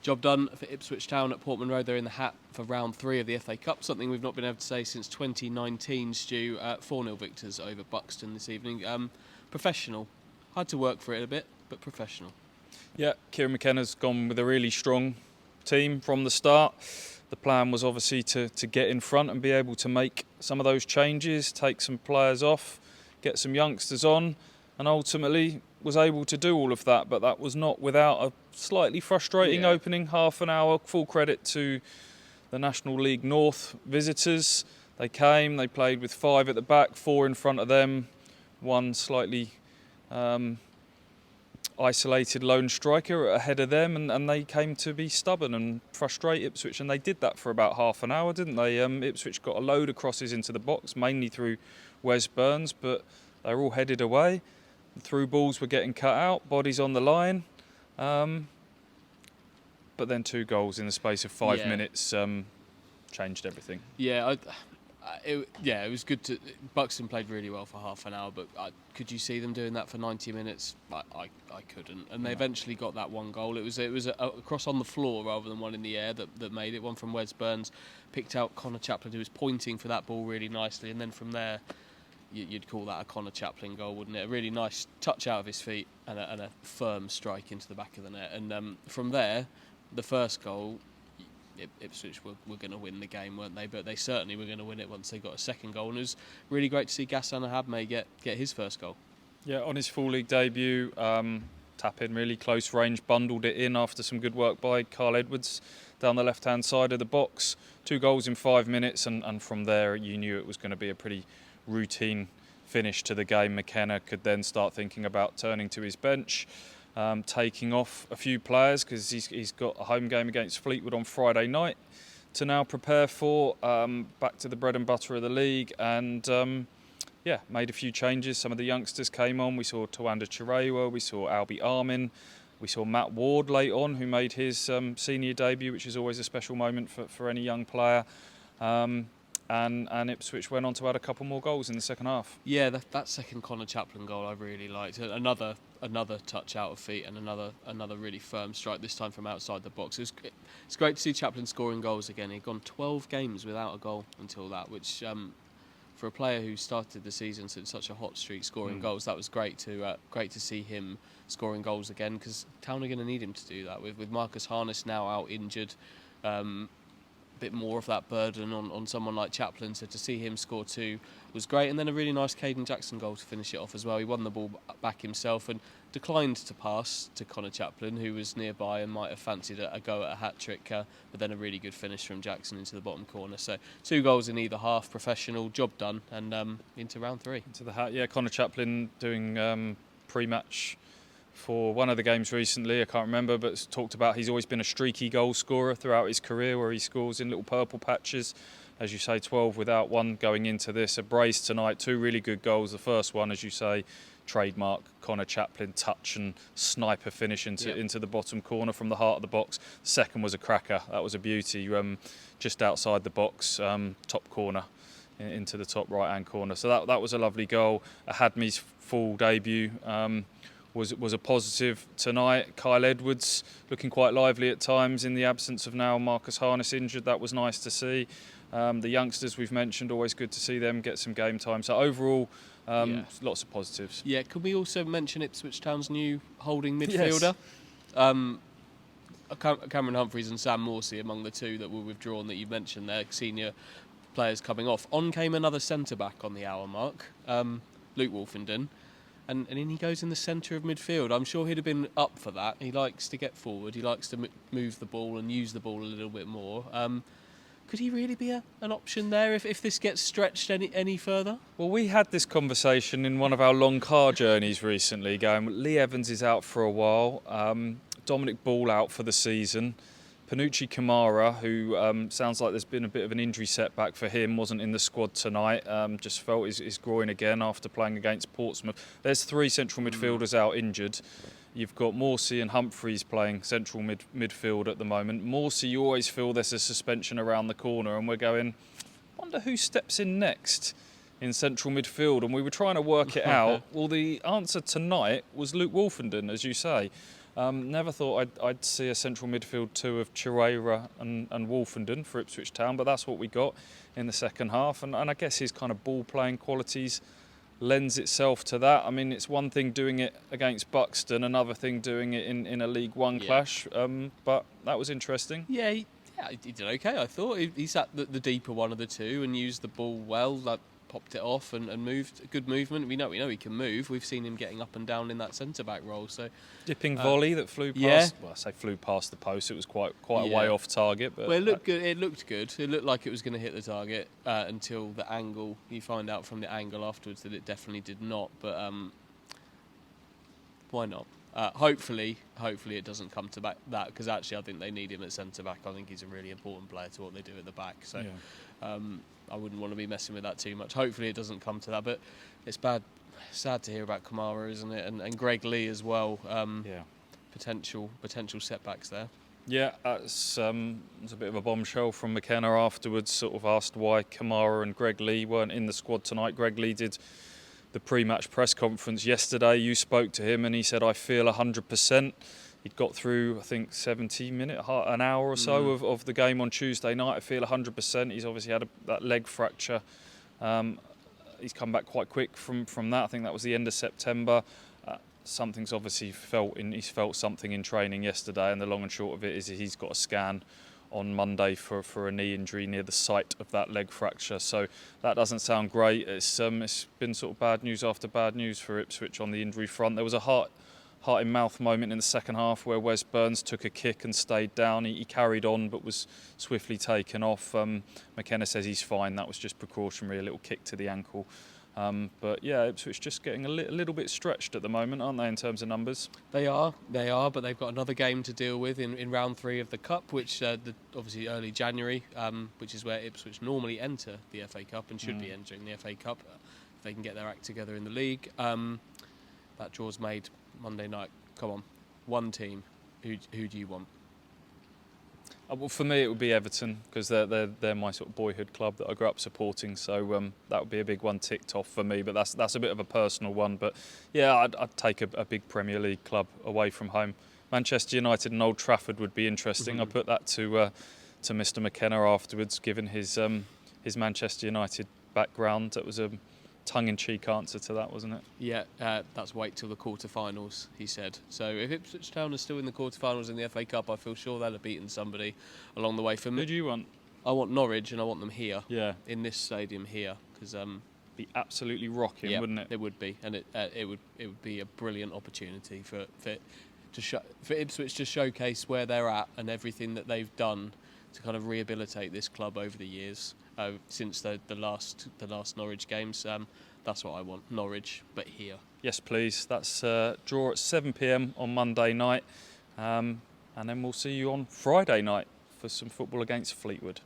Job done for Ipswich Town at Portman Road. They're in the hat for round 3 of the FA Cup, something we've not been able to say since 2019, Stu. 4-0 victors over Buxton this evening. Professional. Had to work for it a bit, but professional. Yeah, Kieran McKenna's gone with a really strong team from the start. The plan was obviously to get in front and be able to make some of those changes, take some players off, get some youngsters on, and ultimately was able to do all of that, but that was not without a slightly frustrating opening half an hour. Full credit to the National League North visitors. They came, they played with 5 at the back, 4 in front of them, one slightly isolated lone striker ahead of them, and they came to be stubborn and frustrate Ipswich, and they did that for about half an hour, didn't they? Ipswich got a load of crosses into the box, mainly through Wes Burns, but they were all headed away. The through balls were getting cut out, bodies on the line, but then 2 goals in the space of 5 minutes changed everything. It was good to. Buxton played really well for half an hour, but could you see them doing that for 90 minutes? I couldn't, and they eventually got that 1 goal. It was a cross on the floor rather than one in the air that made it. One from Wes Burns, picked out Connor Chaplin, who was pointing for that ball really nicely, and then from there, you'd call that a Connor Chaplin goal, wouldn't it? A really nice touch out of his feet and a firm strike into the back of the net. And from there, the first goal, Ipswich were going to win the game, weren't they? But they certainly were going to win it once they got a second goal. And it was really great to see Ghassan Ahabme get his first goal. Yeah, on his full league debut, tap in really close range, bundled it in after some good work by Carl Edwards down the left-hand side of the box. 2 goals in 5 minutes, and from there you knew it was going to be a pretty routine finish to the game. McKenna could then start thinking about turning to his bench, taking off a few players because he's got a home game against Fleetwood on Friday night to now prepare for, back to the bread and butter of the league, and made a few changes. Some of the youngsters came on. We saw Tawanda Chirewa, we saw Albie Armin, we saw Matt Ward late on, who made his senior debut, which is always a special moment for any young player. And Ipswich went on to add a couple more goals in the second half. Yeah, that second Connor Chaplin goal I really liked. Another touch out of feet and another really firm strike, this time from outside the box. It's great to see Chaplin scoring goals again. He'd gone 12 games without a goal until that, which for a player who started the season in such a hot streak scoring goals, that was great to see him scoring goals again, because Town are going to need him to do that. With Marcus Harness now out injured, bit more of that burden on someone like Chaplin, so to see him score 2 was great. And then a really nice Caden Jackson goal to finish it off as well. He won the ball back himself and declined to pass to Connor Chaplin, who was nearby and might have fancied a go at a hat-trick, but then a really good finish from Jackson into the bottom corner. So 2 goals in either half, professional, job done, and into round 3. Into the hat, yeah. Connor Chaplin doing pre-match for one of the games recently, I can't remember, but it's talked about he's always been a streaky goal scorer throughout his career, where he scores in little purple patches. As you say, 12 without one going into this. A brace tonight, 2 really good goals. The first one, as you say, trademark Connor Chaplin touch and sniper finish into the bottom corner from the heart of the box. The second was a cracker. That was a beauty, just outside the box, top corner into the top right-hand corner. So that was a lovely goal. Ahadme's full debut was a positive tonight. Kyle Edwards looking quite lively at times in the absence of now Marcus Harness injured. That was nice to see. The youngsters we've mentioned, always good to see them get some game time. So overall, lots of positives. Yeah, could we also mention Ipswich Town's new holding midfielder? Yes. Cameron Humphreys and Sam Morsey among the 2 that were withdrawn that you mentioned there, senior players coming off. On came another centre-back on the hour mark, Luke Wolfenden. And in he goes in the centre of midfield. I'm sure he'd have been up for that. He likes to get forward. He likes to move the ball and use the ball a little bit more. Could he really be an option there if this gets stretched any further? Well, we had this conversation in one of our long car journeys recently, going, Lee Evans is out for a while. Dominic Ball out for the season. Panucci Kamara, who sounds like there's been a bit of an injury setback for him, wasn't in the squad tonight, just felt his groin again after playing against Portsmouth. There's 3 central midfielders out injured. You've got Morsey and Humphreys playing central midfield at the moment. Morsey, you always feel there's a suspension around the corner, and we're going, wonder who steps in next in central midfield, and we were trying to work it out. Well, the answer tonight was Luke Wolfenden, as you say. Never thought I'd see a central midfield two of Chirera and Wolfenden for Ipswich Town, but that's what we got in the second half. And I guess his kind of ball-playing qualities lends itself to that. I mean, it's one thing doing it against Buxton, another thing doing it in a League One clash, but that was interesting. Yeah, he did okay, I thought. He sat the deeper one of the two and used the ball well, like popped it off and moved. Good movement. We know he can move. We've seen him getting up and down in that centre-back role. So Dipping volley that flew past. yeah. Well, I say flew past the post. It was quite a way off target. But well, it looked good. It looked good. It looked like it was going to hit the target until the angle. You find out from the angle afterwards that it definitely did not. But why not? Hopefully it doesn't come to that, because actually I think they need him at centre back. I think he's a really important player to what they do at the back. So I wouldn't want to be messing with that too much. Hopefully it doesn't come to that. But it's sad to hear about Kamara, isn't it? And Greg Lee as well. Potential setbacks there. Yeah, it's a bit of a bombshell from McKenna afterwards. Sort of asked why Kamara and Greg Lee weren't in the squad tonight. Greg Lee did the pre-match press conference yesterday. You spoke to him and he said, I feel 100%. He'd got through, I think, 70 minutes, an hour or so of the game on Tuesday night. I feel 100%. He's obviously had that leg fracture. He's come back quite quick from that. I think that was the end of September. Something's obviously he's felt something in training yesterday, and the long and short of it is he's got a scan on Monday for a knee injury near the site of that leg fracture. So that doesn't sound great. It's been sort of bad news after bad news for Ipswich on the injury front. There was a heart in mouth moment in the second half where Wes Burns took a kick and stayed down. He carried on but was swiftly taken off. McKenna says he's fine. That was just precautionary, a little kick to the ankle. But yeah, Ipswich just getting a little bit stretched at the moment, aren't they, in terms of numbers? They are, but they've got another game to deal with in round 3 of the Cup, which obviously early January, which is where Ipswich normally enter the FA Cup and should be entering the FA Cup if they can get their act together in the league. That draw's made Monday night. Come on, one team. Who do you want? Well, for me, it would be Everton, because they're my sort of boyhood club that I grew up supporting. So that would be a big one ticked off for me. But that's a bit of a personal one. But yeah, I'd take a big Premier League club away from home. Manchester United and Old Trafford would be interesting. I put that to Mr. McKenna afterwards, given his Manchester United background. That was a tongue-in-cheek answer to that, wasn't it? Yeah, that's wait till the quarterfinals, he said. So if Ipswich Town are still in the quarterfinals in the FA Cup, I feel sure they'll have beaten somebody along the way. For me, who do you want? I want Norwich, and I want them here. Yeah, in this stadium here, because be absolutely rocking, wouldn't it? It would be, and it would be a brilliant opportunity for Ipswich to showcase where they're at and everything that they've done to kind of rehabilitate this club over the years since the last Norwich games. That's what I want, Norwich, but here. Yes, please. That's draw at 7 p.m. on Monday night, and then we'll see you on Friday night for some football against Fleetwood.